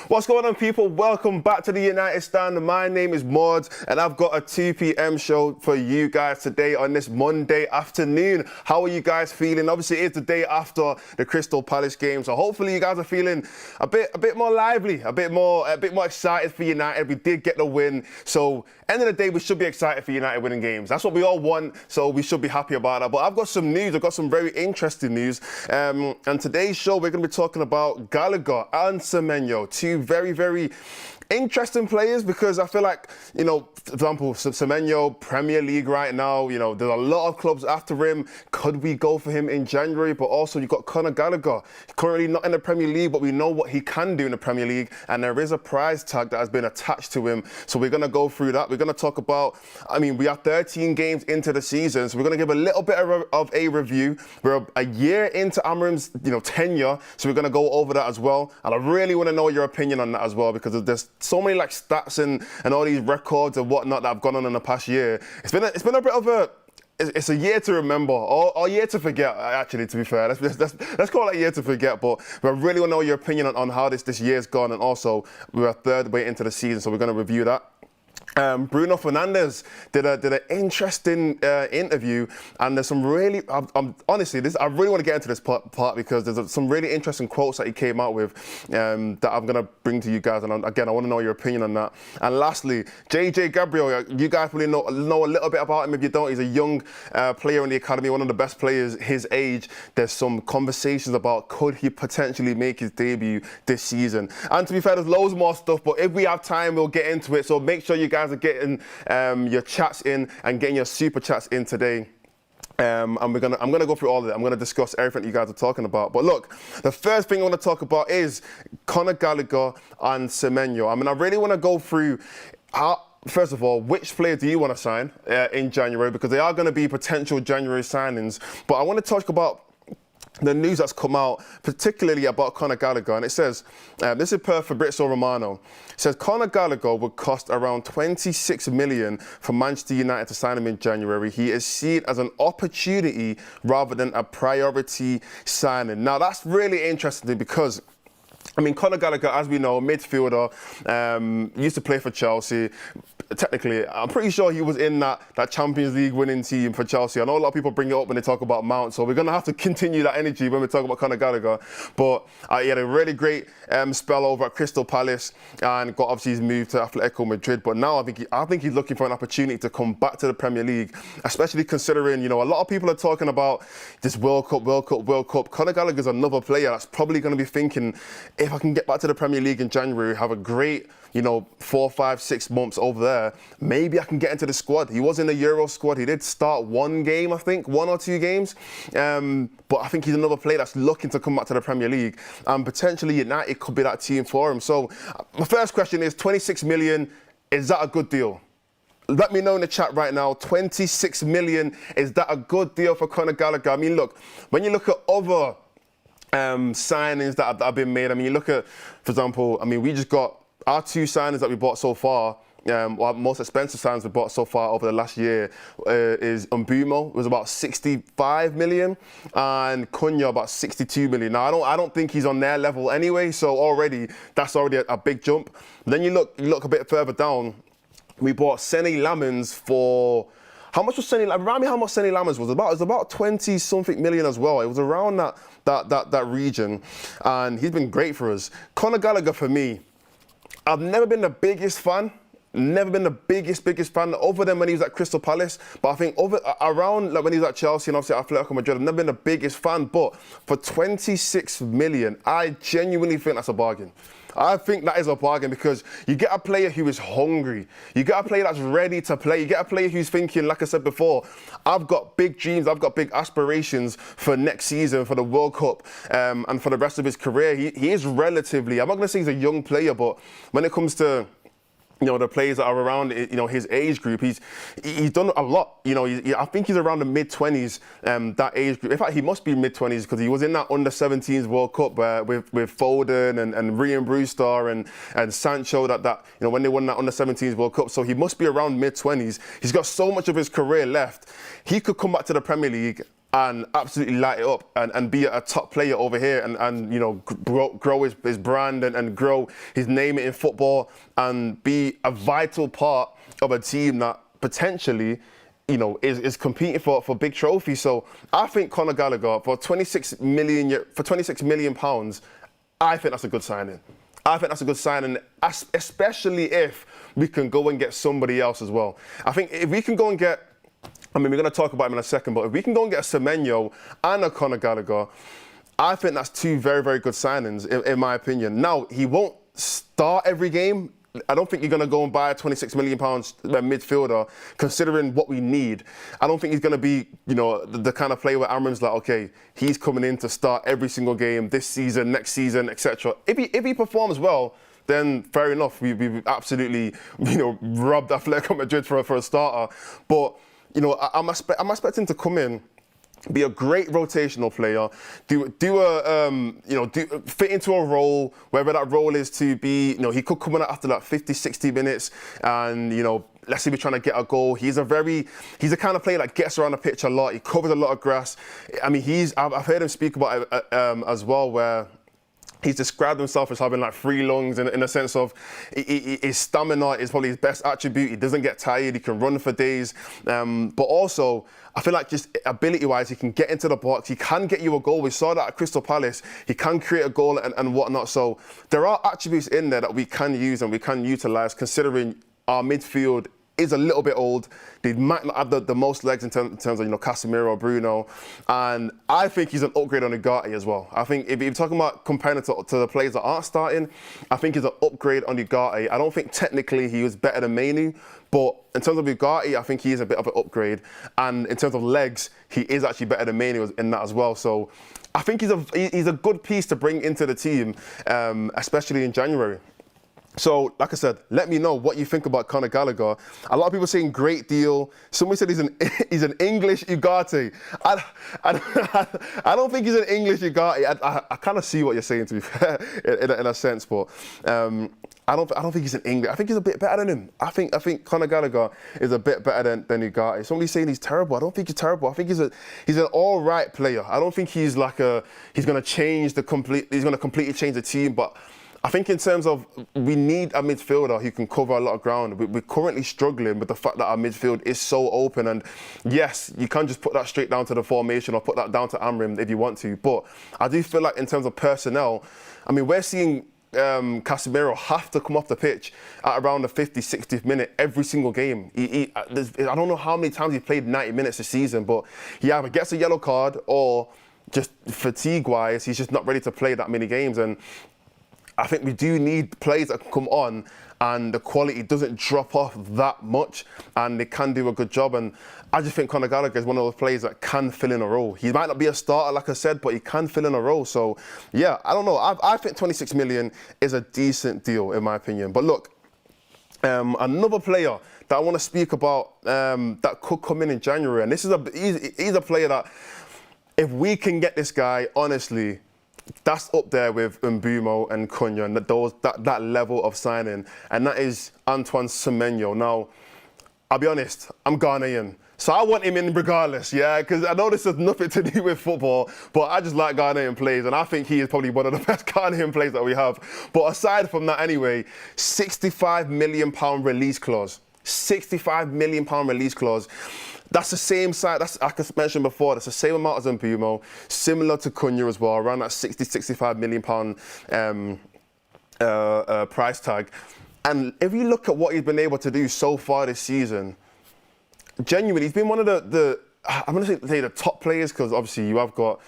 What's going on, people? Welcome back to the United Stand. My name is Maud, and I've got a 2 p.m. show for you guys today on this Monday afternoon. How are you guys feeling? Obviously, it's the day after the Crystal Palace game, so hopefully you guys are feeling a bit more lively, a bit more excited for United. We did get the win, so end of the day, we should be excited for United winning games. That's what we all want, so we should be happy about that. But I've got some news. I've got some very interesting news. And today's show, we're going to be talking about Gallagher and Semenyo, two very, very interesting players, because I feel like, you know, for example, Semenyo, Premier League right now, you know, there's a lot of clubs after him. Could we go for him in January? But also, you've got Conor Gallagher, currently not in the Premier League, but we know what he can do in the Premier League, and there is a prize tag that has been attached to him. So we're going to go through that. We're going to talk about, I mean, we are 13 games into the season, so we're going to give a little bit of a review. We're a year into Amorim's, you know, tenure, so we're going to go over that as well. And I really want to know your opinion on that as well, because there's so many like stats and all these records and whatnot that have gone on in the past year. It's been a bit of a, it's a year to remember, or a year to forget, actually, to be fair. Let's call it a year to forget, but I really want to know your opinion on how this year's gone, and also we're a third way into the season, so we're going to review that. Bruno Fernandes did an interesting interview, and there's some really, honestly, I really want to get into this part because there's some really interesting quotes that he came out with that I'm going to bring to you guys, and again, I want to know your opinion on that. And lastly, JJ Gabriel, you guys probably know a little bit about him. If you don't, he's a young player in the academy, one of the best players his age. There's some conversations about could he potentially make his debut this season. And to be fair, there's loads more stuff, but if we have time, we'll get into it. So make sure you guys are getting your chats in and getting your super chats in today. And I'm gonna go through all of it. I'm gonna discuss everything you guys are talking about. But look, the first thing I want to talk about is Conor Gallagher and Semenyo. I mean, I really want to go through how. First of all, which player do you want to sign in January? Because they are going to be potential January signings. But I want to talk about the news that's come out, particularly about Conor Gallagher, and it says, this is per Fabrizio Romano, it says Conor Gallagher would cost around 26 million for Manchester United to sign him in January. He is seen as an opportunity rather than a priority signing. Now, that's really interesting because, I mean, Conor Gallagher, as we know, midfielder, used to play for Chelsea. Technically, I'm pretty sure he was in that Champions League winning team for Chelsea. I know a lot of people bring it up when they talk about Mount, so we're going to have to continue that energy when we talk about Conor Gallagher. But he had a really great spell over at Crystal Palace, and got obviously his move to Atletico Madrid. But now I think he's looking for an opportunity to come back to the Premier League, especially considering, you know, a lot of people are talking about this World Cup. Conor Gallagher's another player that's probably going to be thinking, if I can get back to the Premier League in January, have a great, you know, 4, 5, 6 months over there, maybe I can get into the squad. He was in the Euro squad. He did start one game, I think, 1 or 2 games. But I think he's another player that's looking to come back to the Premier League. And potentially United could be that team for him. So my first question is, 26 million, is that a good deal? Let me know in the chat right now, 26 million, is that a good deal for Conor Gallagher? I mean, look, when you look at other signings that have been made, I mean, you look at, for example, I mean, we just got our 2 signings that we bought so far. Our most expensive signings we bought so far over the last year is Mbumo, was about 65 million, and Cunha about 62 million. Now, I don't think he's on their level anyway, so that's already a big jump. Then you look a bit further down, we bought Seny Lamens for, how much was Seny? Remind me how much Seny Lamens was. It was about 20-something million as well. It was around that region, and he's been great for us. Conor Gallagher, for me, I've never been the biggest fan. Never been the biggest fan, other than when he was at Crystal Palace. But I think around like when he was at Chelsea and obviously at Atletico Madrid, I've never been the biggest fan. But for 26 million, I genuinely think that's a bargain. I think that is a bargain, because you get a player who is hungry. You get a player that's ready to play. You get a player who's thinking, like I said before, I've got big dreams, I've got big aspirations for next season, for the World Cup, and for the rest of his career. He is relatively, I'm not going to say he's a young player, but when it comes to, you know, the players that are around, you know, his age group, he's done a lot. You know, I think he's around the mid-20s, that age group. In fact, he must be mid-20s, because he was in that under-17s World Cup with Foden and Ryan Brewster and Sancho, that you know, when they won that under-17s World Cup. So he must be around mid-20s. He's got so much of his career left. He could come back to the Premier League and absolutely light it up and be a top player over here and you know, grow his brand and grow his name in football and be a vital part of a team that potentially, you know, is competing for big trophies. So I think Conor Gallagher for 26 million pounds, I think that's a good signing. I think that's a good signing, especially if we can go and get somebody else as well. I think if we can go and get, I mean, we're going to talk about him in a second, but if we can go and get a Semenyo and a Conor Gallagher, I think that's two very, very good signings, in my opinion. Now, he won't start every game. I don't think you're going to go and buy a £26 million midfielder, considering what we need. I don't think he's going to be, you know, the kind of player where Amorim's like, okay, he's coming in to start every single game this season, next season, etc. If he performs well, then fair enough. We've absolutely, you know, robbed Atletico Madrid for a starter. But, you know, I'm expecting to come in, be a great rotational player, fit into a role, whether that role is to be, you know, he could come in after like 50, 60 minutes and, you know, let's say we're trying to get a goal. He's the kind of player that gets around the pitch a lot. He covers a lot of grass. I mean, I've heard him speak about it as well, where he's described himself as having like 3 lungs in a sense of his stamina is probably his best attribute. He doesn't get tired. He can run for days. But also, I feel like just ability-wise, he can get into the box. He can get you a goal. We saw that at Crystal Palace. He can create a goal and whatnot. So there are attributes in there that we can use and we can utilise, considering our midfield is a little bit old. They might not have the most legs in terms of, you know, Casemiro or Bruno. And I think he's an upgrade on Ugarte as well. I think if you're talking about comparing it to the players that aren't starting, I think he's an upgrade on Ugarte. I don't think technically he was better than Manu, but in terms of Ugarte, I think he is a bit of an upgrade. And in terms of legs, he is actually better than Manu in that as well. So I think he's a good piece to bring into the team, especially in January. So, like I said, let me know what you think about Conor Gallagher. A lot of people saying great deal. Somebody said he's an English Ugarte. I don't think he's an English Ugarte. I kind of see what you're saying, to be fair, in a sense, but I don't think he's an English. I think he's a bit better than him. I think Conor Gallagher is a bit better than Ugarte. Somebody's saying he's terrible. I don't think he's terrible. I think he's an all right player. I don't think he's like he's going to completely change the team, but I think in terms of we need a midfielder who can cover a lot of ground. We're currently struggling with the fact that our midfield is so open. And yes, you can't just put that straight down to the formation or put that down to Amorim if you want to. But I do feel like in terms of personnel, I mean, we're seeing Casemiro have to come off the pitch at around the 50th, 60th minute every single game. I don't know how many times he played 90 minutes this season, but he either gets a yellow card or just fatigue-wise, he's just not ready to play that many games. And I think we do need players that can come on and the quality doesn't drop off that much and they can do a good job. And I just think Conor Gallagher is one of those players that can fill in a role. He might not be a starter, like I said, but he can fill in a role. So, yeah, I don't know. I think 26 million is a decent deal, in my opinion. But look, another player that I want to speak about that could come in January, and this is he's a player that, if we can get this guy, honestly, that's up there with Bruno and Cunha and that level of signing, and that is Antoine Semenyo. Now, I'll be honest, I'm Ghanaian, so I want him in regardless, yeah, because I know this has nothing to do with football, but I just like Ghanaian players, and I think he is probably one of the best Ghanaian players that we have. But aside from that anyway, £65 million release clause. £65 million release clause. That's the same size, like I mentioned before, that's the same amount as Bruno, similar to Cunha as well, around that £65 million price tag. And if you look at what he's been able to do so far this season, genuinely, he's been one of the I'm going to say the top players, because obviously you have got,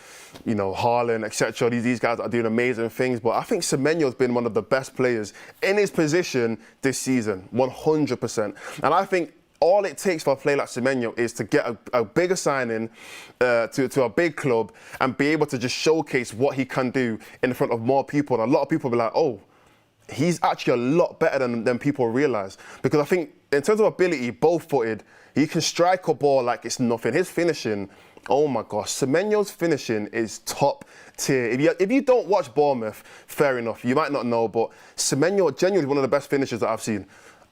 you know, Haaland, etc. These guys are doing amazing things, but I think Semenyo's been one of the best players in his position this season, 100%. And I think all it takes for a player like Semenyo is to get a bigger signing to a big club and be able to just showcase what he can do in front of more people. And a lot of people will be like, oh, he's actually a lot better than people realise. Because I think in terms of ability, both-footed, he can strike a ball like it's nothing. His finishing, oh my gosh, Semenyo's finishing is top tier. If you don't watch Bournemouth, fair enough, you might not know, but Semenyo genuinely one of the best finishers that I've seen.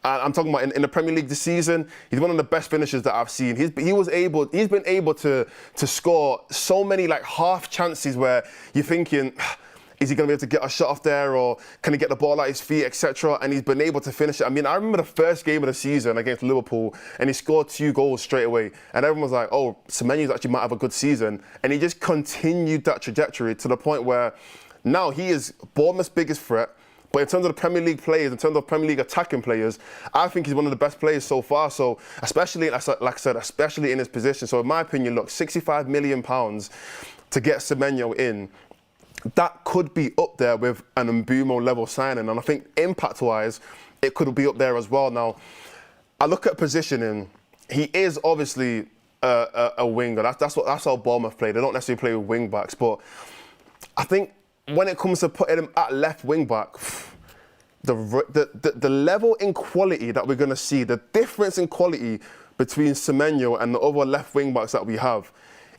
I'm talking about in the Premier League this season, he's one of the best finishers that I've seen. He's been able to score so many like half chances where you're thinking, is he going to be able to get a shot off there, or can he get the ball at his feet, etc.? And he's been able to finish it. I mean, I remember the first game of the season against Liverpool, and he scored 2 goals straight away. And everyone was like, oh, Semenyo actually might have a good season. And he just continued that trajectory to the point where now he is Bournemouth's biggest threat. But in terms of the Premier League players, in terms of Premier League attacking players, I think he's one of the best players so far. So especially, like I said, especially in his position. So in my opinion, look, £65 million to get Semenyo in, that could be up there with an Mbeumo level signing. And I think impact-wise, it could be up there as well. Now, I look at positioning. He is obviously a winger. That's how Bournemouth play. They don't necessarily play with wing backs. But I think when it comes to putting him at left wing back, the level in quality that we're going to see, the difference in quality between Semenyo and the other left wing backs that we have,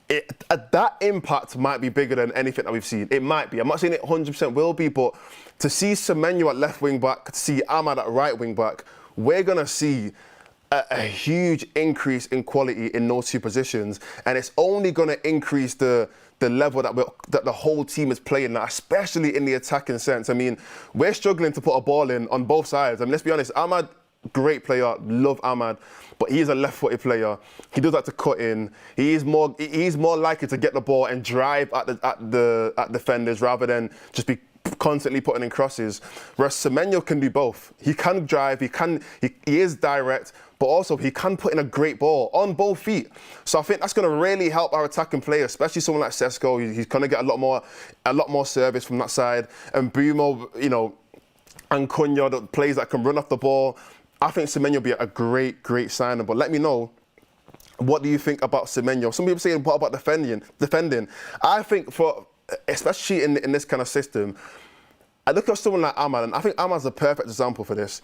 that impact might be bigger than anything that we've seen. It might be. I'm not saying it 100% will be, but to see Semenyo at left wing back, to see Ahmad at right wing back, we're going to see a huge increase in quality in those 2 positions, and it's only going to increase the level that the whole team is playing at, especially in the attacking sense. I mean, we're struggling to put a ball in on both sides. I mean, let's be honest, Ahmad, great player, love Ahmad, but he's a left-footed player. He does like to cut in. He's more likely to get the ball and drive at defenders rather than just be constantly putting in crosses. Whereas Semenyo can do both. He can drive. He is direct, but also he can put in a great ball on both feet. So I think that's going to really help our attacking players, especially someone like Sesko. He's going to get a lot more service from that side. And Bruno, and Cunha, the players that can run off the ball. I think Semenyo will be a great signing. But let me know, what do you think about Semenyo? Some people say, what about defending? I think especially in this kind of system, I look at someone like Ahmad, and I think Ahmad's a perfect example for this.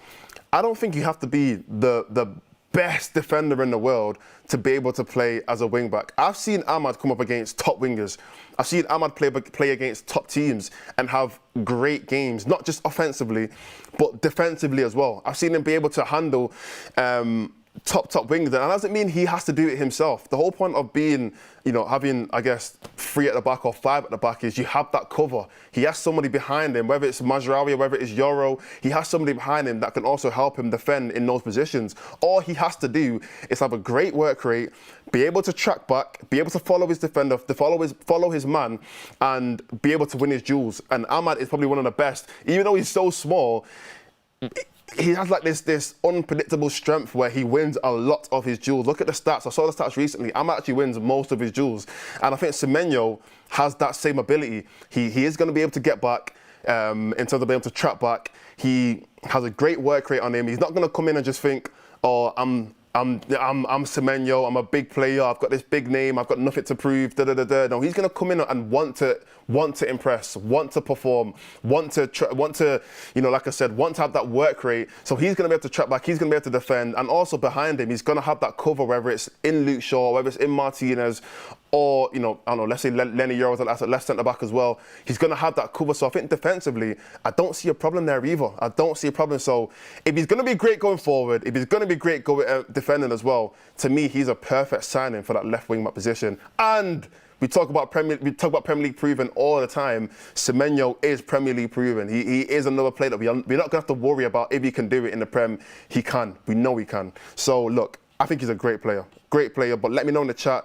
I don't think you have to be the best defender in the world to be able to play as a wing-back. I've seen Ahmad come up against top wingers. I've seen Ahmad play against top teams and have great games, not just offensively, but defensively as well. I've seen him be able to handle top wingers, and that doesn't mean he has to do it himself. The whole point of being, having, I guess, 3 at the back or 5 at the back is you have that cover. He has somebody behind him, whether it's Mazraoui or whether it's Yoro, he has somebody behind him that can also help him defend in those positions. All he has to do is have a great work rate, be able to track back, be able to follow his defender, follow his man, and be able to win his duels. And Ahmad is probably one of the best. Even though he's so small, he has like this unpredictable strength where he wins a lot of his duels. Look at the stats. I saw the stats recently. Ahmad actually wins most of his duels. And I think Semenyo has that same ability. He is going to be able to get back in terms of being able to trap back. He has a great work rate on him. He's not going to come in and just think, oh, I'm Semenyo, I'm a big player, I've got this big name, I've got nothing to prove, No, he's going to come in and want to impress, want to perform, want to, like I said, want to have that work rate. So he's going to be able to track back, he's going to be able to defend, and also behind him, he's going to have that cover, whether it's in Luke Shaw, whether it's in Martinez, or, I don't know, let's say Lenny Yoro's at left centre-back as well. He's going to have that cover. So I think defensively, I don't see a problem there either. I don't see a problem. So if he's going to be great going forward, if he's going to be great going defending as well, to me, he's a perfect signing for that left wing-back position. And we talk about Premier League proven all the time. Semenyo is Premier League proven. He is another player that we're not going to have to worry about if he can do it in the Prem. He can. We know he can. So look, I think he's a great player. But let me know in the chat,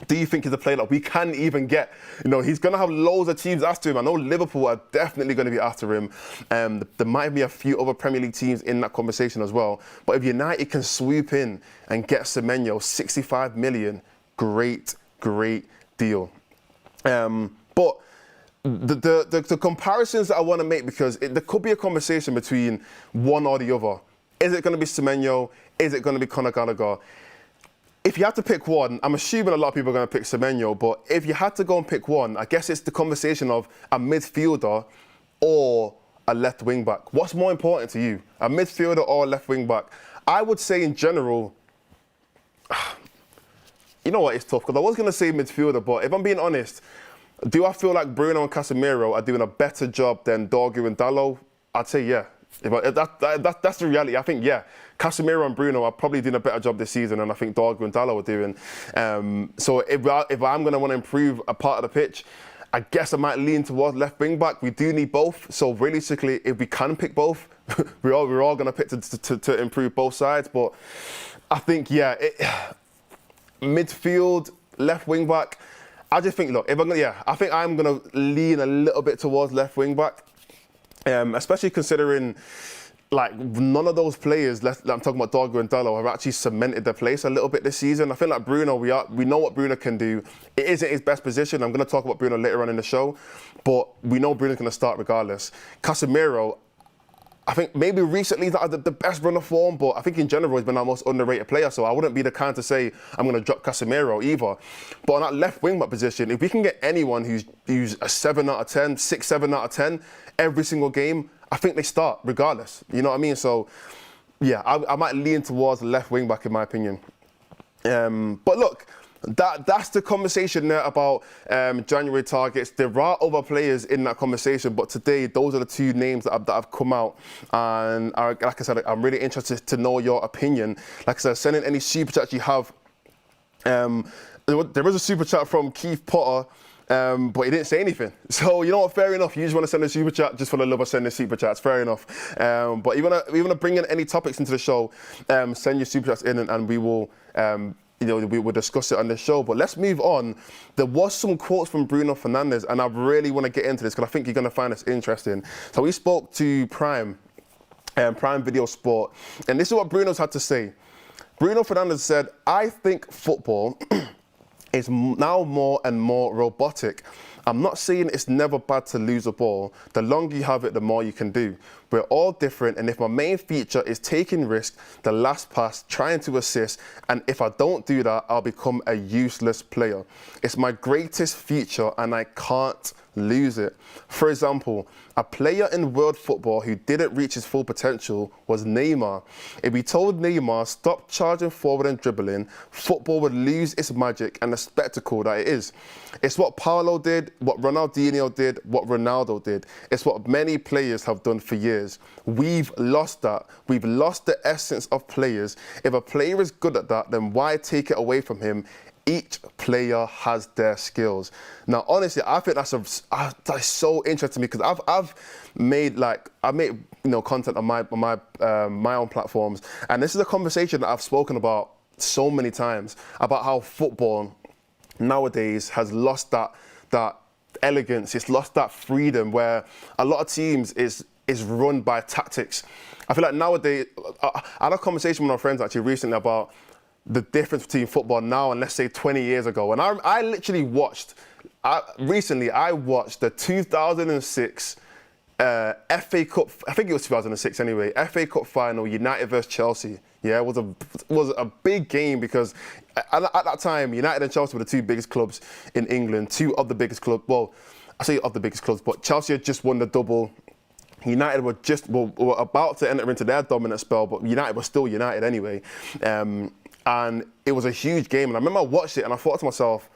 do you think he's a player that we can even get? He's going to have loads of teams after him. I know Liverpool are definitely going to be after him. There might be a few other Premier League teams in that conversation as well. But if United can swoop in and get Semenyo, 65 million, great deal. But the comparisons that I want to make, because there could be a conversation between one or the other. Is it going to be Semenyo? Is it going to be Conor Gallagher? If you had to pick one, I'm assuming a lot of people are going to pick Semenyo, but if you had to go and pick one, I guess it's the conversation of a midfielder or a left wing back. What's more important to you, a midfielder or a left wing back? I would say in general, you know what, it's tough, because I was going to say midfielder, but if I'm being honest, do I feel like Bruno and Casemiro are doing a better job than Dorgu and Dalot? I'd say yeah. That's the reality. I think, yeah, Casemiro and Bruno are probably doing a better job this season than I think Dargo and Dalot are doing. So if I'm going to want to improve a part of the pitch, I guess I might lean towards left wing back. We do need both. So realistically, if we can pick both, we're all going to pick to improve both sides. But I think, yeah, midfield, left wing back. I just think, look, I think I'm going to lean a little bit towards left wing back. Especially considering, like, none of those players, I'm talking about Dargo and Dalot, have actually cemented their place a little bit this season. I feel like Bruno, we know what Bruno can do. It isn't his best position. I'm going to talk about Bruno later on in the show, but we know Bruno's going to start regardless. Casemiro, I think maybe recently he's not had the best run of form, but I think in general he's been our most underrated player, so I wouldn't be the kind to say I'm going to drop Casemiro either. But on that left wing back position, if we can get anyone who's a 7 out of 10, 6, 7 out of 10 every single game, I think they start regardless. You know what I mean? So, yeah, I might lean towards the left wing back in my opinion. But look, that's the conversation there about January targets. There are other players in that conversation, but today those are the two names that have come out. And like I said, I'm really interested to know your opinion. Like I said, send in any super chats you have. There was a super chat from Keith Potter. But he didn't say anything. So, you know what, fair enough. You just want to send a super chat just for the love of sending super chats, fair enough. But you want to bring in any topics into the show, send your super chats in and we will, we will discuss it on the show. But let's move on. There was some quotes from Bruno Fernandes and I really want to get into this because I think you're going to find this interesting. So we spoke to Prime Video Sport, and this is what Bruno's had to say. Bruno Fernandes said, "I think football is now more and more robotic. I'm not saying it's never bad to lose a ball. The longer you have it, the more you can do. We're all different, and if my main feature is taking risks, the last pass, trying to assist, and if I don't do that, I'll become a useless player. It's my greatest feature, and I can't lose it." For example, a player in world football who didn't reach his full potential was Neymar. If we told Neymar stop charging forward and dribbling, football would lose its magic and the spectacle that it is. It's what Paulo did, what Ronaldinho did, what Ronaldo did. It's what many players have done for years. We've lost that. We've lost the essence of players. If a player is good at that, then why take it away from him? Each player has their skills. Now, honestly, I think that's so interesting because I've made content on my own platforms, and this is a conversation that I've spoken about so many times about how football nowadays has lost that elegance. It's lost that freedom where a lot of teams is run by tactics. I feel like nowadays, I had a conversation with my friends actually recently about the difference between football now and let's say 20 years ago. And I literally watched the 2006 FA Cup, I think it was 2006 anyway, FA Cup final, United versus Chelsea. Yeah, it was a big game because at that time, United and Chelsea were the two biggest clubs in England, two of the biggest clubs. Well, I say of the biggest clubs, but Chelsea had just won the double. United were about to enter into their dominant spell, but United were still United anyway. And it was a huge game. And I remember I watched it and I thought to myself,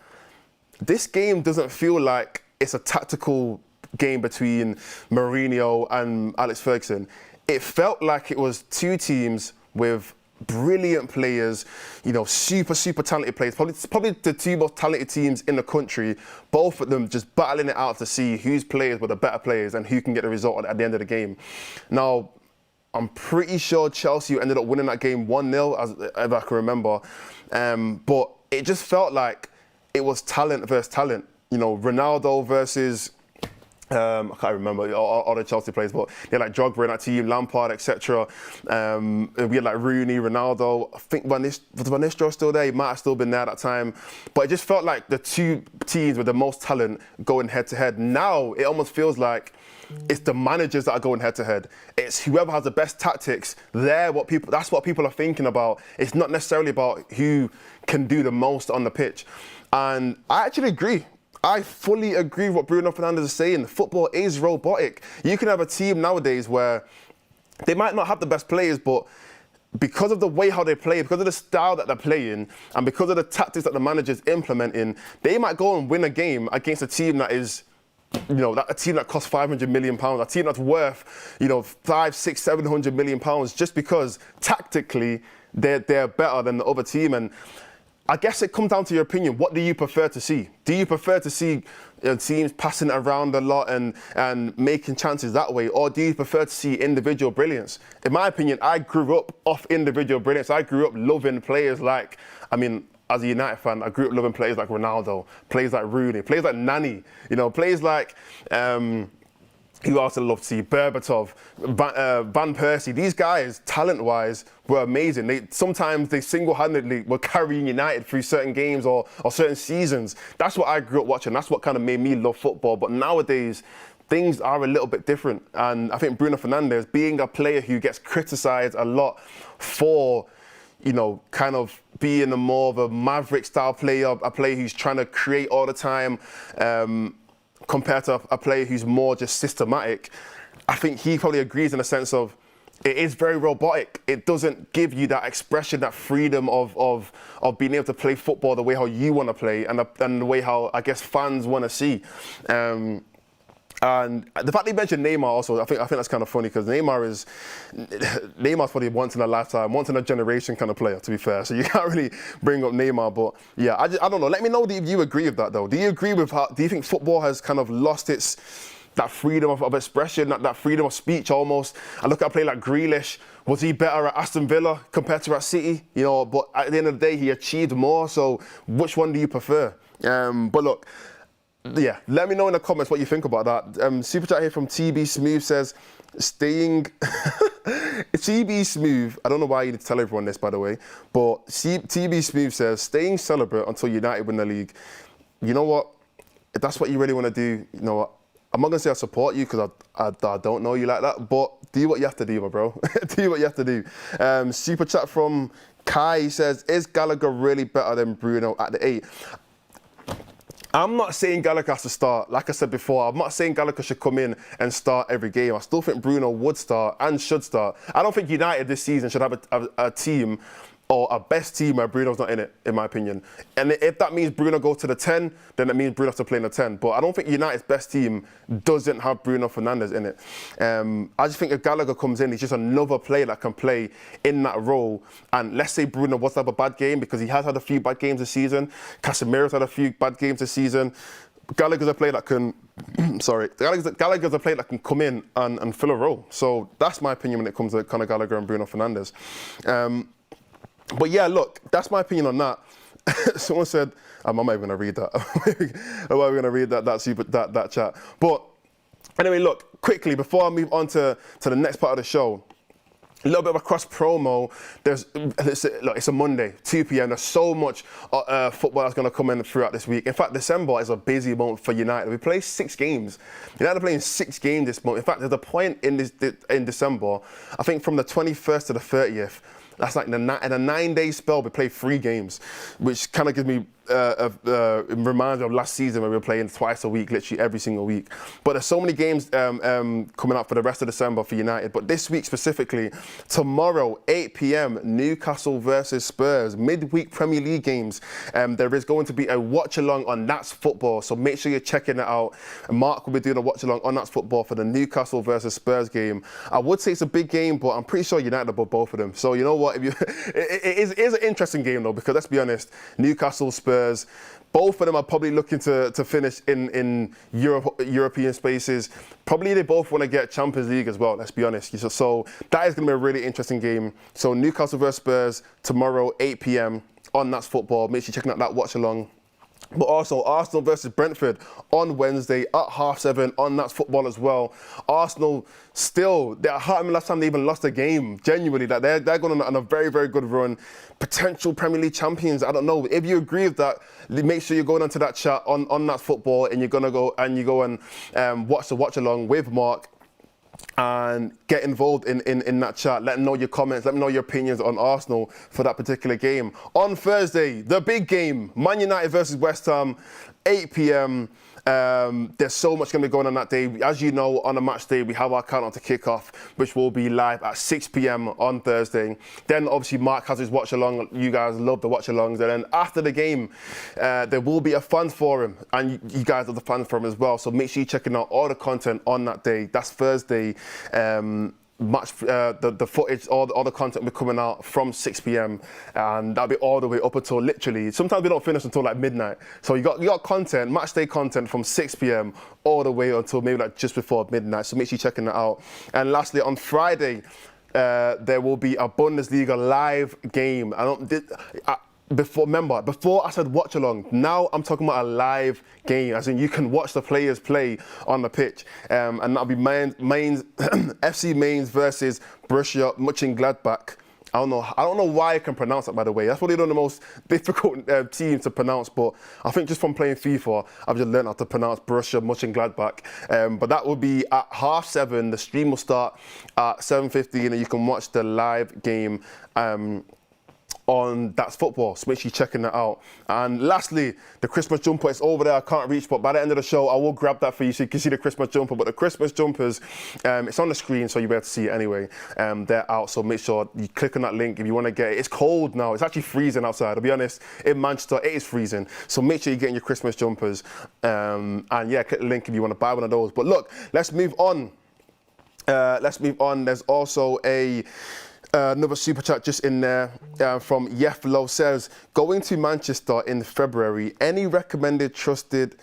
this game doesn't feel like it's a tactical game between Mourinho and Alex Ferguson. It felt like it was two teams with brilliant players, super talented players, probably the two most talented teams in the country, both of them just battling it out to see whose players were the better players and who can get the result at the end of the game. Now, I'm pretty sure Chelsea ended up winning that game 1-0, as I can remember. But it just felt like it was talent versus talent. Ronaldo versus, I can't remember all the Chelsea players, but they had like Drogba in that team, Lampard, etc. We had like Rooney, Ronaldo. I think Van Nistelrooy still there. He might have still been there at that time. But it just felt like the two teams with the most talent going head to head. Now it almost feels like it's the managers that are going head to head. It's whoever has the best tactics. That's what people are thinking about. It's not necessarily about who can do the most on the pitch. And I actually agree. I fully agree with what Bruno Fernandes is saying. Football is robotic. You can have a team nowadays where they might not have the best players, but because of the way how they play, because of the style that they're playing, and because of the tactics that the manager's implementing, they might go and win a game against a team that is a team that costs £500 million, a team that's worth, 500, 600, £700 million, just because tactically they're better than the other team. And I guess it comes down to your opinion. What do you prefer to see? Do you prefer to see teams passing it around a lot and making chances that way? Or do you prefer to see individual brilliance? In my opinion, I grew up off individual brilliance. I grew up loving players like, as a United fan, I grew up loving players like Ronaldo, players like Rooney, players like Nani, players like, who else I love to see? Berbatov, Van Persie. These guys, talent-wise, were amazing. Sometimes they single-handedly were carrying United through certain games or certain seasons. That's what I grew up watching. That's what kind of made me love football. But nowadays, things are a little bit different. And I think Bruno Fernandes, being a player who gets criticised a lot for, kind of being more of a maverick-style player, a player who's trying to create all the time, compared to a player who's more just systematic, I think he probably agrees in a sense of it is very robotic. It doesn't give you that expression, that freedom of being able to play football the way how you want to play and the way how, I guess, fans want to see. And the fact that you mentioned Neymar also, I think that's kind of funny because Neymar's probably once in a lifetime, once in a generation kind of player, to be fair. So you can't really bring up Neymar, but yeah, I don't know. Let me know if you agree with that though. Do you agree with do you think football has kind of lost that freedom of expression, that freedom of speech almost? I look at a player like Grealish. Was he better at Aston Villa compared to at City? But at the end of the day, he achieved more. So which one do you prefer? But look. Yeah, let me know in the comments what you think about that. Super chat here from TB Smooth says, staying... TB Smooth, I don't know why you need to tell everyone this, by the way, but TB Smooth says, staying celibate until United win the league. You know what? If that's what you really want to do, you know what? I'm not going to say I support you because I don't know you like that, but do what you have to do, my bro. Do what you have to do. Super chat from Kai says, is Gallagher really better than Bruno at the 8? I'm not saying Gallagher has to start. Like I said before, I'm not saying Gallagher should come in and start every game. I still think Bruno would start and should start. I don't think United this season should have a team or a best team where Bruno's not in it, in my opinion. And if that means Bruno goes to the 10, then it means Bruno has to play in the 10. But I don't think United's best team doesn't have Bruno Fernandes in it. I just think if Gallagher comes in, he's just another player that can play in that role. And let's say Bruno was to have a bad game, because he has had a few bad games this season. Casemiro's had a few bad games this season. Gallagher's a player that can, Gallagher's a player that can come in and fill a role. So that's my opinion when it comes to Conor Gallagher and Bruno Fernandes. But yeah, look, that's my opinion on that. Someone said, I'm not even going to read that. I'm not going to read that chat. But anyway, look, quickly, before I move on to the next part of the show, a little bit of a cross promo. It's a Monday, 2 p.m. There's so much football that's going to come in throughout this week. In fact, December is a busy month for United. We play 6 games. United are playing 6 games this month. In fact, there's a point in December, I think from the 21st to the 30th, that's like in a 9-day spell, we play 3 games, which kind of gives me a reminder of last season when we were playing twice a week, literally every single week. But there's so many games coming up for the rest of December for United. But this week specifically, tomorrow, 8 p.m, Newcastle versus Spurs, midweek Premier League games. There is going to be a watch-along on That's Football, so make sure you're checking it out. Mark will be doing a watch-along on That's Football for the Newcastle versus Spurs game. I would say it's a big game, but I'm pretty sure United will both of them. So you know what? It is an interesting game though, because let's be honest, Newcastle, Spurs, both of them are probably looking to finish in European spaces. Probably they both want to get Champions League as well, let's be honest. So that is going to be a really interesting game. So Newcastle versus Spurs tomorrow, 8 p.m. on That's Football. Make sure you're checking out that watch along. But also Arsenal versus Brentford on Wednesday at 7:30 on That's Football as well. Arsenal still, I can't remember last time they even lost a game. Genuinely, that they're going on a very, very good run. Potential Premier League champions. I don't know. If you agree with that, make sure you're going onto that chat on That's Football, and you're gonna go and watch the watch along with Mark. And get involved in that chat. Let them know your comments. Let them know your opinions on Arsenal for that particular game. On Thursday, the big game, Man United versus West Ham, 8 p.m. There's so much going to be going on that day. As you know, on a match day, we have our countdown to kick-off, which will be live at 6 p.m. on Thursday. Then, obviously, Mark has his watch-along. You guys love the watch-alongs. And then after the game, there will be a fans forum, and you guys love the fans forum as well. So make sure you're checking out all the content on that day. That's Thursday. The footage, all the content will be coming out from 6 p.m. and that'll be all the way up until literally, sometimes we don't finish until like midnight. So you got content, match day content from 6 p.m. all the way until maybe like just before midnight. So make sure you're checking that out. And lastly, on Friday, there will be a Bundesliga live game. Before I said watch along, now I'm talking about a live game, as in you can watch the players play on the pitch, and that'll be Mainz FC Mainz versus Borussia Mönchengladbach. I don't know why I can pronounce that, by the way. That's probably one of the most difficult teams to pronounce, but I think just from playing FIFA, I've just learned how to pronounce Borussia Mönchengladbach. But that will be at 7:30. The stream will start at 7:15, and you can watch the live game on That's Football, so make sure you're checking that out. And lastly, the Christmas jumper is over there. I can't reach, but by the end of the show, I will grab that for you so you can see the Christmas jumper. But the Christmas jumpers, it's on the screen, so you'll be able to see it anyway. They're out, so make sure you click on that link if you want to get it. It's cold now. It's actually freezing outside. I'll be honest, in Manchester, it is freezing. So make sure you're getting your Christmas jumpers. And yeah, click the link if you want to buy one of those. But look, let's move on. There's also another super chat just in there from Yeflo says, going to Manchester in February, any recommended trusted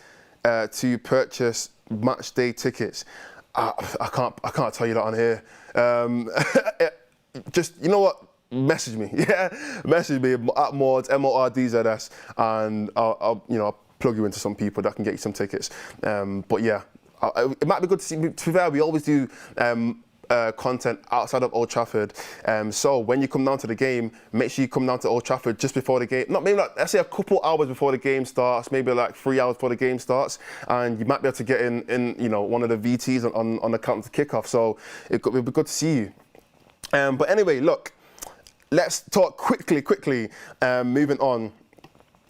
to purchase match day tickets? I can't tell you that on here. Just, you know what? Message me. Yeah, message me at Mords, MORDZS, and I'll plug you into some people that can get you some tickets. But yeah, it might be good to see. To be fair, we always do content outside of Old Trafford. So when you come down to the game, make sure you come down to Old Trafford just before the game. Let's say a couple hours before the game starts, maybe like 3 hours before the game starts, and you might be able to get in one of the VTs on the count to kickoff. So it'll be good to see you. But anyway, look, let's talk quickly. Moving on.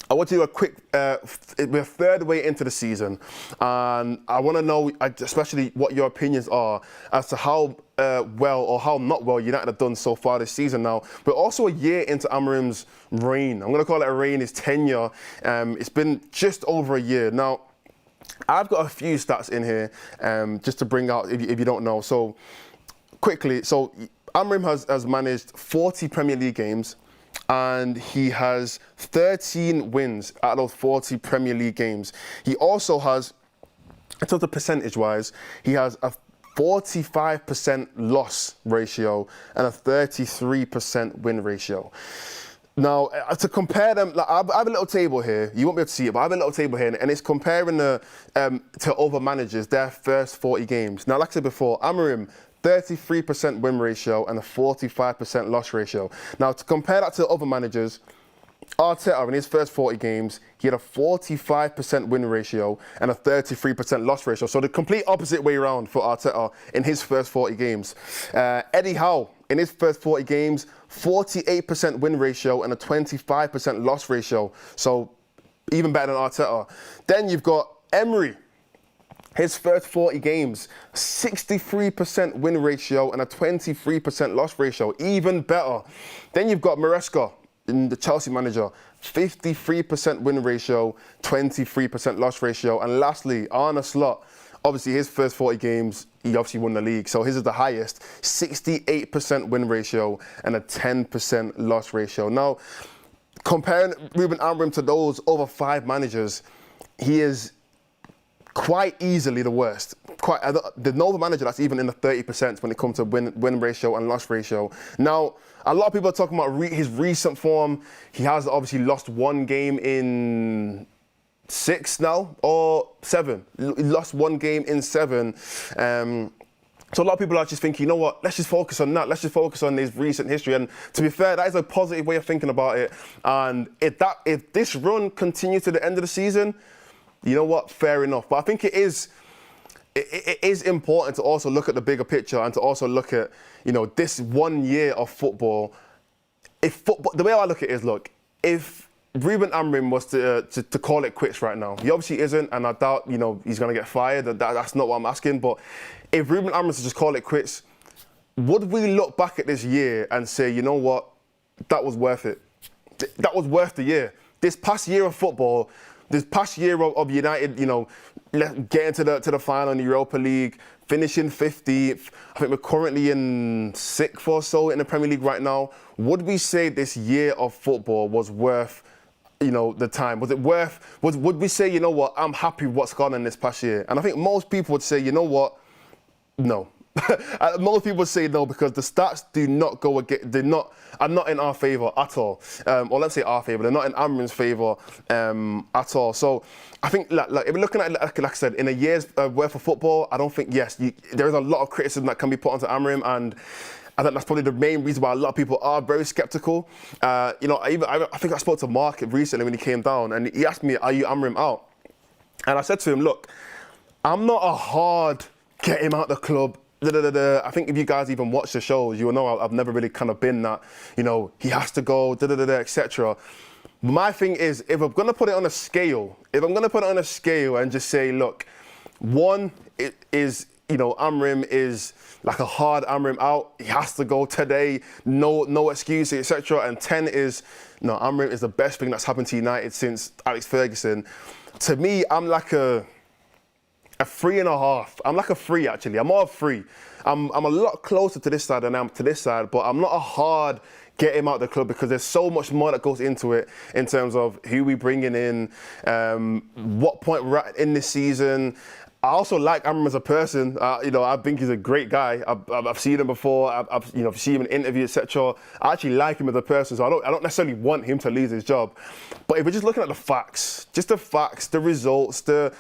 I want to do a quick, we're third way into the season, and I want to know, especially what your opinions are as to how well or how not well United have done so far this season now. We're also a year into Amorim's reign. I'm going to call it a reign, his tenure. It's been just over a year. Now, I've got a few stats in here just to bring out if you don't know. So, quickly, Amorim has managed 40 Premier League games, and he has 13 wins out of those 40 Premier League games. He also has, in terms of percentage-wise, he has a 45% loss ratio and a 33% win ratio. Now, to compare them, like, I have a little table here. You won't be able to see it, but I have a little table here, and it's comparing to other managers, their first 40 games. Now, like I said before, Amorim, 33% win ratio and a 45% loss ratio. Now, to compare that to other managers, Arteta, in his first 40 games, he had a 45% win ratio and a 33% loss ratio. So the complete opposite way around for Arteta in his first 40 games. Eddie Howe, in his first 40 games, 48% win ratio and a 25% loss ratio. So even better than Arteta. Then you've got Emery. His first 40 games, 63% win ratio and a 23% loss ratio, even better. Then you've got Maresca, the Chelsea manager, 53% win ratio, 23% loss ratio. And lastly, Arne Slot, obviously his first 40 games, he obviously won the league, so his is the highest, 68% win ratio and a 10% loss ratio. Now, comparing Ruben Amorim to those other 5 managers, he is quite easily the worst. There's no other manager that's even in the 30% when it comes to win ratio and loss ratio. Now, a lot of people are talking about his recent form. He has obviously lost 1 game in 6 now, or 7. He lost 1 game in 7. So a lot of people are just thinking, you know what, let's just focus on that. Let's just focus on his recent history. And to be fair, that is a positive way of thinking about it. And if this run continues to the end of the season, you know what? Fair enough. But I think it is important to also look at the bigger picture and to also look at, this 1 year of football. The way I look at it is, look, if Ruben Amorim was to call it quits right now. He obviously isn't, and I doubt, he's going to get fired. That's not what I'm asking. But if Ruben Amorim was to just call it quits, would we look back at this year and say, you know what, that was worth it? That was worth the year. This past year of football, this past year of United, getting to the final in the Europa League, finishing 15th. I think we're currently in 6th or so in the Premier League right now. Would we say this year of football was worth, the time? Was it worth? Would we say, you know what, I'm happy with what's gone on this past year? And I think most people would say, you know what, no. Most people would say no because the stats do not go against. Are not in our favour at all. Or let's say our favour. They're not in Amorim's favour at all. So I think, if we're looking at it, like I said, in a year's worth of football, I don't think there is a lot of criticism that can be put onto Amorim, and I think that's probably the main reason why a lot of people are very sceptical. I think I spoke to Mark recently when he came down, and he asked me, "Are you Amorim out?" And I said to him, "Look, I'm not a hard get him out the club." I think if you guys even watch the shows, you will know I've never really kind of been that, he has to go, etc. My thing is, if I'm going to put it on a scale, and just say, look, one is, Amorim is like a hard Amorim out, he has to go today, no excuse, etc. And 10 is, no, Amorim is the best thing that's happened to United since Alex Ferguson. To me, I'm like a 3.5. I'm like a 3, actually. I'm more of 3. I'm a lot closer to this side than I am to this side, but I'm not a hard get him out the club because there's so much more that goes into it in terms of who we bringing in, what point we're at in this season. I also like Amorim as a person. I think he's a great guy. I've seen him before. I've seen him in interviews, etc. I actually like him as a person, so I don't necessarily want him to lose his job. But if we're just looking at the facts, the results, the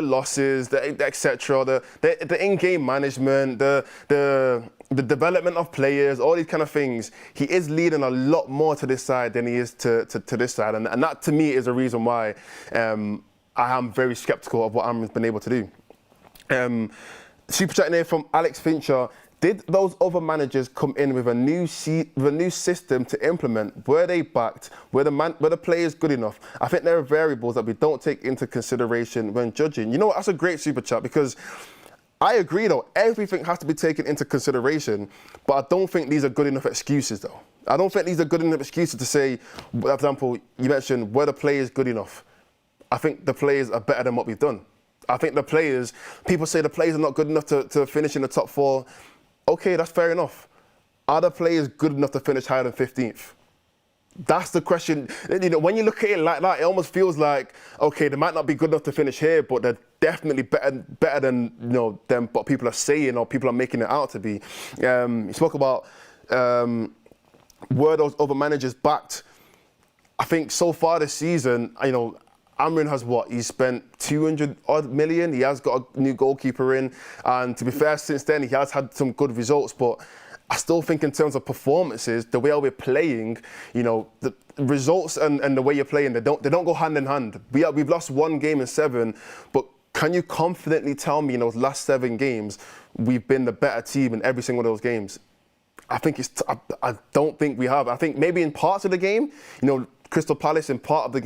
losses, the etc., the in-game management, the development of players, all these kind of things, he is leading a lot more to this side than he is to this side, and that to me is a reason why. I am very sceptical of what Amorim's been able to do. Super chat in here from Alex Fincher. Did those other managers come in with a new system to implement? Were they backed? Were the players good enough? I think there are variables that we don't take into consideration when judging. You know what? That's a great super chat because I agree though. Everything has to be taken into consideration, but I don't think these are good enough excuses though. I don't think these are good enough excuses to say, for example, you mentioned, were the players good enough? I think the players are better than what we've done. I think people say the players are not good enough to finish in the top 4. Okay, that's fair enough. Are the players good enough to finish higher than 15th? That's the question. When you look at it like that, it almost feels like, okay, they might not be good enough to finish here, but they're definitely better than them what people are saying or people are making it out to be. You spoke about were those other managers backed? I think so far this season, Amorim has he's spent 200 odd million. He has got a new goalkeeper in, and to be fair, since then he has had some good results. But I still think in terms of performances, the way we're playing, the results and the way you're playing, they don't go hand in hand. We've lost 1 game in 7, but can you confidently tell me in those last 7 games we've been the better team in every single one of those games? I think I don't think we have. I think maybe in parts of the game, Crystal Palace in parts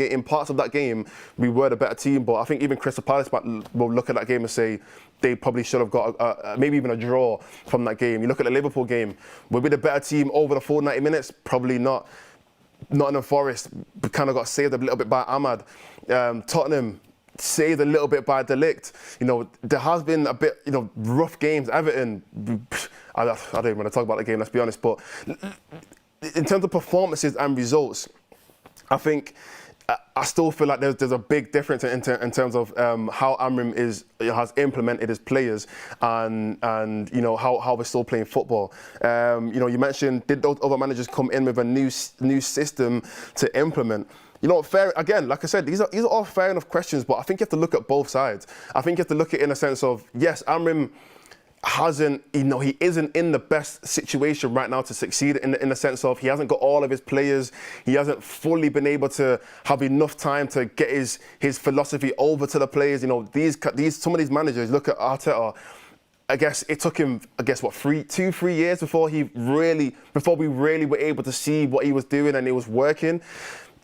of that game, we were the better team. But I think even Crystal Palace will look at that game and say they probably should have got maybe even a draw from that game. You look at the Liverpool game, were we the better team over the full 90 minutes? Probably not. Nottingham Forest kind of got saved a little bit by Ahmad. Tottenham saved a little bit by De Ligt. There has been a bit, rough games. Everton, I don't even want to talk about the game, let's be honest. But in terms of performances and results, I think I still feel like there's a big difference in terms of how Amorim has implemented his players and how we're still playing football. You mentioned, did those other managers come in with a new system to implement? Fair again. Like I said, these are all fair enough questions, but I think you have to look at both sides. I think you have to look at it in a sense of, yes, Amorim he isn't in the best situation right now to succeed in the sense of he hasn't got all of his players. He hasn't fully been able to have enough time to get his philosophy over to the players. Some of these managers, look at Arteta. I guess it took him, 2-3 years before we really were able to see what he was doing and it was working.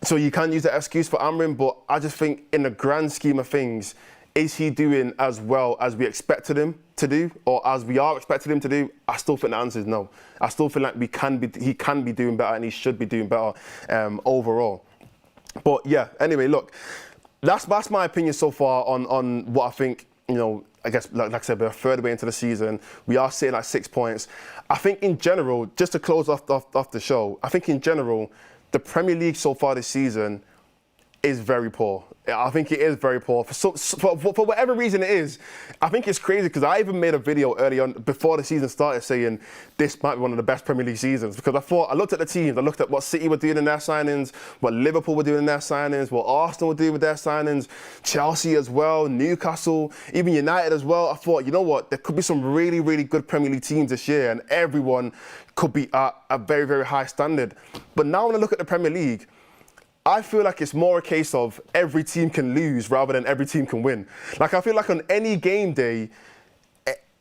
So you can use that excuse for Amorim, but I just think in the grand scheme of things, is he doing as well as we expected him to do, or as we are expecting him to do? I still think the answer is no. I still feel like he can be doing better, and he should be doing better overall. But yeah, anyway, look, that's my opinion so far on what I think. You know, I guess like I said, we're a third way into the season. We are sitting at 6 points. I think in general, just to close off the show, I think in general, the Premier League so far this season is very poor. I think it is very poor. For whatever reason it is, I think it's crazy because I even made a video early on before the season started saying this might be one of the best Premier League seasons, because I looked at the teams, I looked at what City were doing in their signings, what Liverpool were doing in their signings, what Arsenal were doing with their signings, Chelsea as well, Newcastle, even United as well. I thought, you know what, there could be some really, really good Premier League teams this year, and everyone could be at a very, very high standard. But now when I look at the Premier League, I feel like it's more a case of every team can lose rather than every team can win. Like, I feel like on any game day,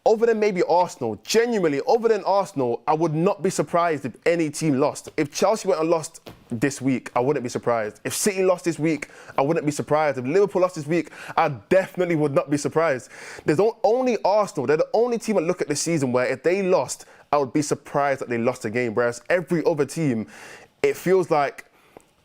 other than maybe Arsenal, genuinely, other than Arsenal, I would not be surprised if any team lost. If Chelsea went and lost this week, I wouldn't be surprised. If City lost this week, I wouldn't be surprised. If Liverpool lost this week, I definitely would not be surprised. There's only Arsenal. They're the only team I look at this season where if they lost, I would be surprised that they lost a game. Whereas every other team, it feels like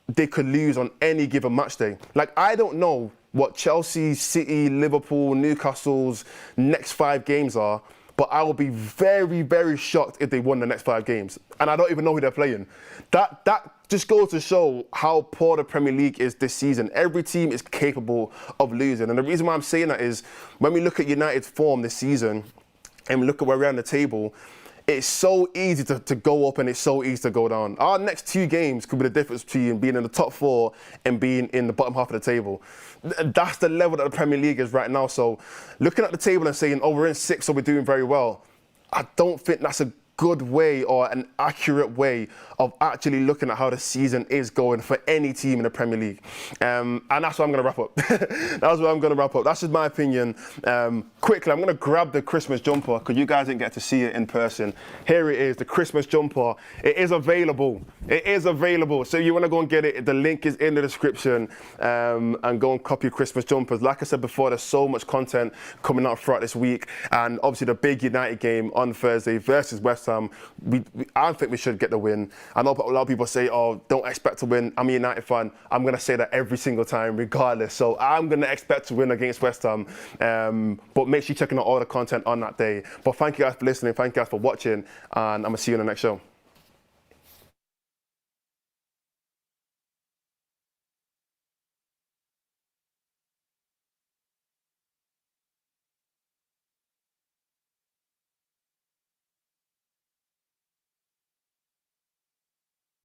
they could lose on any given match day. Like, I don't know what Chelsea, City, Liverpool, Newcastle's next 5 games are, but I will be very, very shocked if they won the next 5 games. And I don't even know who they're playing. That just goes to show how poor the Premier League is this season. Every team is capable of losing. And the reason why I'm saying that is when we look at United's form this season and we look at where we're on the table, it's so easy to go up and it's so easy to go down. Our next 2 games could be the difference between being in the top 4 and being in the bottom half of the table. That's the level that the Premier League is right now. So looking at the table and saying, oh, we're in 6th, so we're doing very well, I don't think that's a good way or an accurate way of actually looking at how the season is going for any team in the Premier League. And that's where I'm going to wrap up. That's where I'm going to wrap up. That's just my opinion. Quickly, I'm going to grab the Christmas jumper because you guys didn't get to see it in person. Here it is, the Christmas jumper. It is available. It is available. So if you want to go and get it, the link is in the description, and go and copy Christmas jumpers. Like I said before, there's so much content coming out throughout this week. And obviously the big United game on Thursday versus West Ham. I think we should get the win. I know a lot of people say, oh, don't expect to win. I'm a United fan. I'm going to say that every single time, regardless. So I'm going to expect to win against West Ham. But make sure you're checking out all the content on that day. But thank you guys for listening. Thank you guys for watching. And I'm going to see you in the next show.